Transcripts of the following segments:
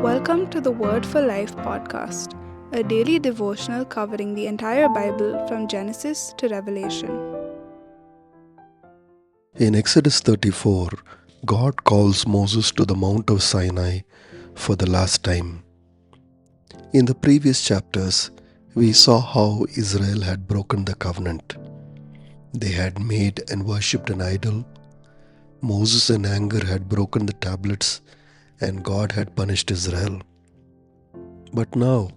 Welcome to the Word for Life podcast, a daily devotional covering the entire Bible from Genesis to Revelation. In Exodus 34, God calls Moses to the Mount of Sinai for the last time. In the previous chapters, we saw how Israel had broken the covenant. They had made and worshipped an idol. Moses in anger had broken the tablets and God had punished Israel. But now,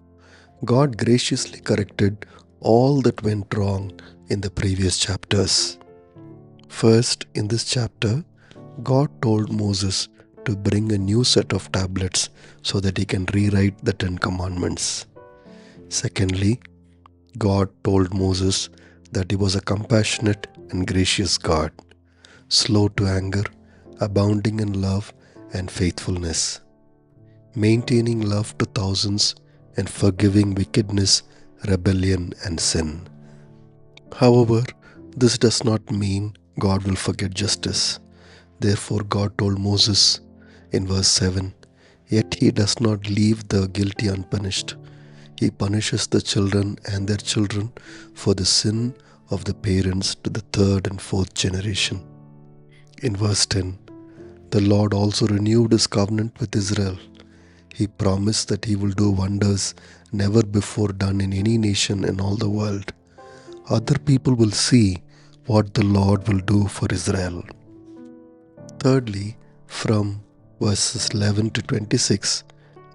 God graciously corrected all that went wrong in the previous chapters. First, in this chapter, God told Moses to bring a new set of tablets so that he can rewrite the 10 Commandments. Secondly, God told Moses that he was a compassionate and gracious God, slow to anger, abounding in love and faithfulness, maintaining love to thousands and forgiving wickedness, rebellion and sin. However, this does not mean God will forget justice. Therefore, God told Moses in verse 7, "Yet he does not leave the guilty unpunished. He punishes the children and their children for the sin of the parents to the third and fourth generation." In verse 10, the Lord also renewed his covenant with Israel. He promised that he will do wonders never before done in any nation in all the world. Other people will see what the Lord will do for Israel. Thirdly, from verses 11 to 26,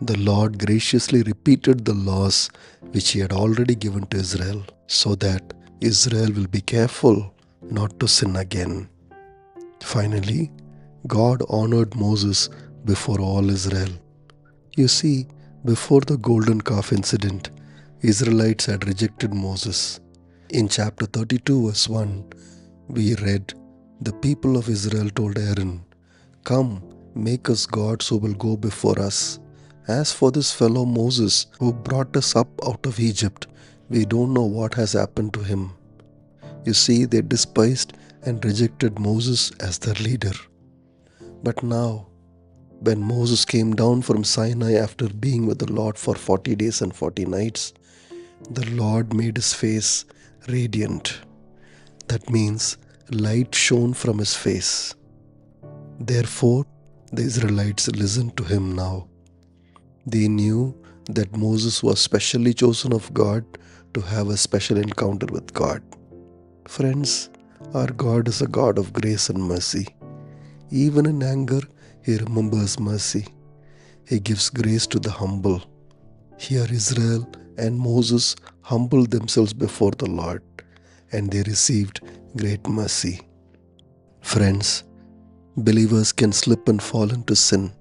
the Lord graciously repeated the laws which he had already given to Israel, so that Israel will be careful not to sin again. Finally, God honored Moses before all Israel. You see, before the golden calf incident, Israelites had rejected Moses. In chapter 32 verse 1, we read, "The people of Israel told Aaron, 'Come, make us gods who will go before us. As for this fellow Moses who brought us up out of Egypt, we don't know what has happened to him.'" You see, they despised and rejected Moses as their leader. But now, when Moses came down from Sinai after being with the Lord for 40 days and 40 nights, the Lord made his face radiant. That means light shone from his face. Therefore, the Israelites listened to him now. They knew that Moses was specially chosen of God to have a special encounter with God. Friends, our God is a God of grace and mercy. Even in anger, he remembers mercy. He gives grace to the humble. Here Israel and Moses humbled themselves before the Lord, and they received great mercy. Friends, believers can slip and fall into sin.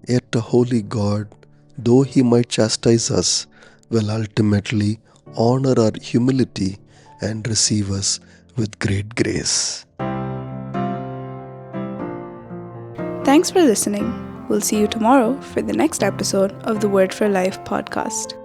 Yet a holy God, though he might chastise us, will ultimately honor our humility and receive us with great grace. Thanks for listening. We'll see you tomorrow for the next episode of the Word for Life podcast.